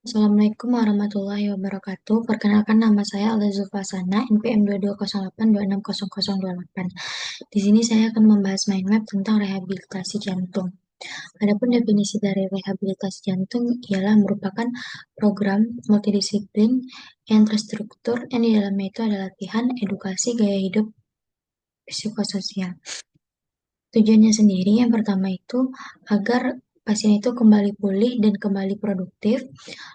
Assalamualaikum warahmatullahi wabarakatuh. Perkenalkan nama saya Alda Zulfasana, NPM 2208260028. Di sini saya akan membahas mind map tentang rehabilitasi jantung. Adapun definisi dari rehabilitasi jantung ialah merupakan program multidisiplin yang terstruktur yang di dalamnya itu ada latihan, edukasi, gaya hidup, psikososial. Tujuannya sendiri yang pertama itu agar pasien itu kembali pulih dan kembali produktif.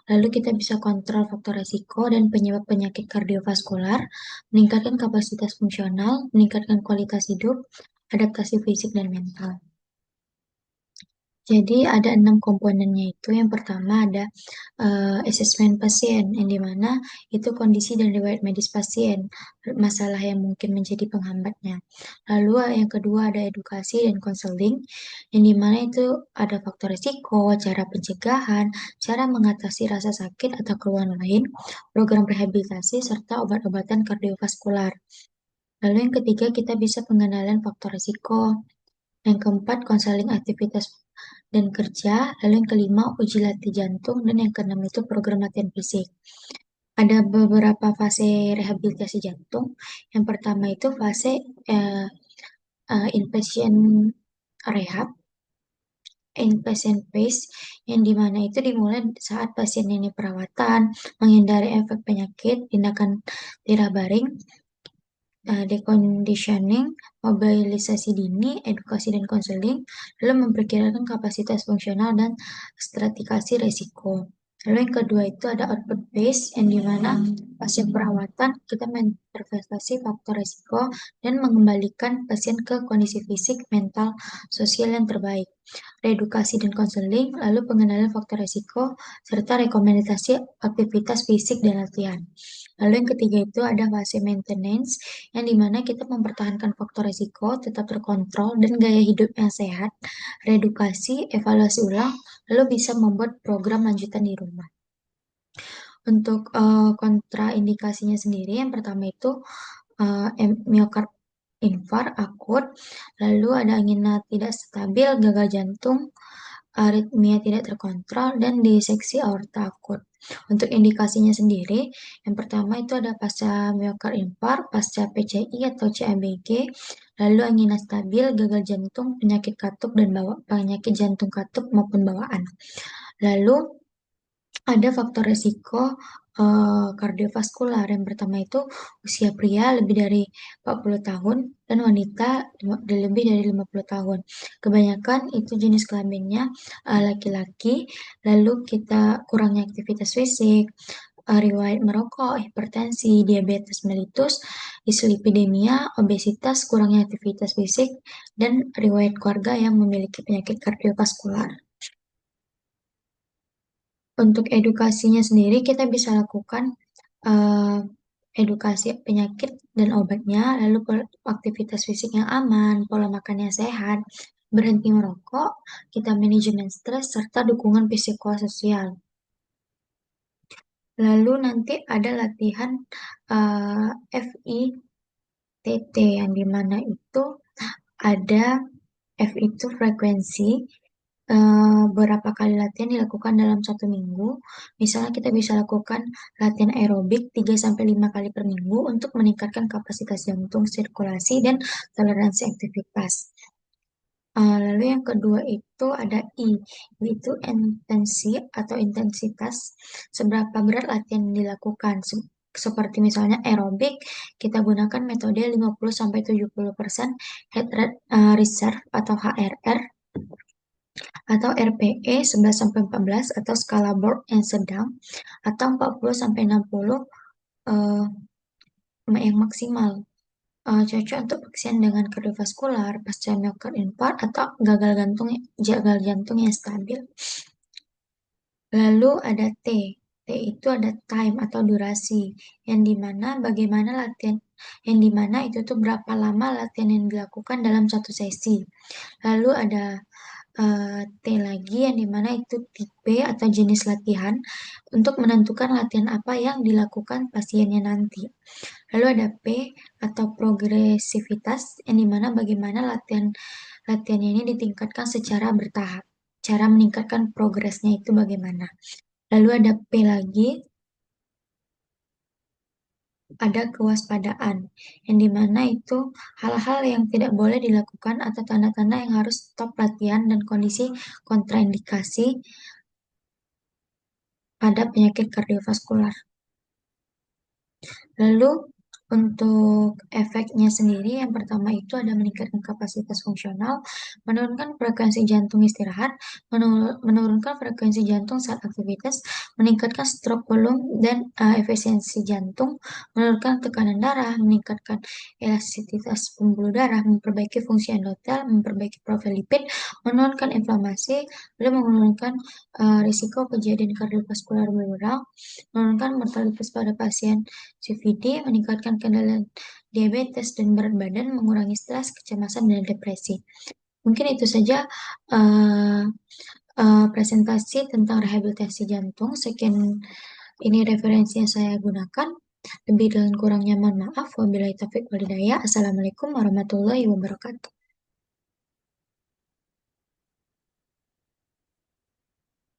Lalu kita bisa kontrol faktor resiko dan penyebab penyakit kardiovaskular, meningkatkan kapasitas fungsional, meningkatkan kualitas hidup, adaptasi fisik dan mental. Jadi ada 6 komponennya itu. Yang pertama ada asesmen pasien, yang dimana itu kondisi dan riwayat medis pasien, masalah yang mungkin menjadi penghambatnya. Lalu yang kedua ada edukasi dan konseling, yang dimana itu ada faktor risiko, cara pencegahan, cara mengatasi rasa sakit atau keluhan lain, program rehabilitasi, serta obat-obatan kardiovaskular. Lalu yang ketiga kita bisa pengenalan faktor risiko. Yang keempat, konseling aktivitas dan kerja. Lalu yang kelima, uji latih jantung. Dan yang keenam itu program latihan fisik. Ada beberapa fase rehabilitasi jantung. Yang pertama itu fase inpatient rehab, inpatient phase, yang dimana itu dimulai saat pasien ini perawatan, menghindari efek penyakit, tindakan tidak baring, deconditioning, mobilisasi dini, edukasi dan konseling, lalu memperkirakan kapasitas fungsional dan stratifikasi resiko. Lalu yang kedua itu ada output base, yang dimana pasien perawatan kita mengintervensi faktor resiko dan mengembalikan pasien ke kondisi fisik, mental, sosial yang terbaik. Reedukasi dan konseling, lalu pengenalan faktor resiko, serta rekomendasi aktivitas fisik dan latihan. Lalu yang ketiga itu ada fase maintenance, yang dimana kita mempertahankan faktor risiko tetap terkontrol dan gaya hidup yang sehat, reedukasi, evaluasi ulang, lalu bisa membuat program lanjutan di rumah. Untuk kontraindikasinya sendiri, yang pertama itu miokard infar akut, lalu ada angina tidak stabil, gagal jantung, aritmia tidak terkontrol, dan diseksi aorta akut. Untuk indikasinya sendiri, yang pertama itu ada pasca miokard infar, pasca PCI atau CABG, lalu angina stabil, gagal jantung, penyakit katup dan penyakit jantung katup maupun bawaan. Lalu ada faktor resiko kardiovaskular. Yang pertama itu usia pria lebih dari 40 tahun dan wanita lebih dari 50 tahun. Kebanyakan itu jenis kelaminnya laki-laki, lalu kita kurangnya aktivitas fisik, riwayat merokok, hipertensi, diabetes mellitus, dislipidemia, obesitas, kurangnya aktivitas fisik, dan riwayat keluarga yang memiliki penyakit kardiovaskular. Untuk edukasinya sendiri kita bisa lakukan eh, edukasi penyakit dan obatnya, lalu aktivitas fisik yang aman, pola makan yang sehat, berhenti merokok, kita manajemen stres, serta dukungan psikososial. Lalu nanti ada latihan FITT, yang dimana itu ada F itu frekuensi, beberapa kali latihan dilakukan dalam 1 minggu. Misalnya kita bisa lakukan latihan aerobik 3-5 kali per minggu untuk meningkatkan kapasitas jantung, sirkulasi, dan toleransi aktivitas. Lalu yang kedua itu ada I, yaitu intensi atau intensitas, seberapa berat latihan yang dilakukan. Seperti misalnya aerobik, kita gunakan metode 50-70% heart rate reserve atau HRR, atau RPE 11-14 atau skala Borg yang sedang, atau 40-60 eh, yang maksimal. Cocok untuk pasien dengan kardiovaskular, pasca miokard infarct, atau gagal jantung yang stabil. Lalu ada T. T itu ada time atau durasi, yang dimana bagaimana latihan, yang dimana itu tuh berapa lama latihan yang dilakukan dalam satu sesi. Lalu ada T lagi, yang dimana itu tipe atau jenis latihan untuk menentukan latihan apa yang dilakukan pasiennya nanti. Lalu ada P atau progresivitas, yang dimana bagaimana latihannya ini ditingkatkan secara bertahap. Cara meningkatkan progresnya itu bagaimana. Lalu ada P lagi, ada kewaspadaan, yang dimana itu hal-hal yang tidak boleh dilakukan atau tanda-tanda yang harus stop latihan dan kondisi kontraindikasi pada penyakit kardiovaskular. Lalu untuk efeknya sendiri, yang pertama itu ada meningkatkan kapasitas fungsional, menurunkan frekuensi jantung istirahat, menurunkan frekuensi jantung saat aktivitas, meningkatkan stroke volume dan efisiensi jantung, menurunkan tekanan darah, meningkatkan elastisitas pembuluh darah, memperbaiki fungsi endotel, memperbaiki profil lipid, menurunkan inflamasi, lalu menurunkan risiko kejadian kardiovaskular berulang, menurunkan mortalitas pada pasien CVD, meningkatkan kendalian diabetes dan berat badan, mengurangi stres, kecemasan, dan depresi. Mungkin itu saja uh, presentasi tentang rehabilitasi jantung. Sekian ini referensi yang saya gunakan. Lebih dan kurangnya mohon maaf. Wabillahi taufiq walhidayah. Assalamualaikum warahmatullahi wabarakatuh.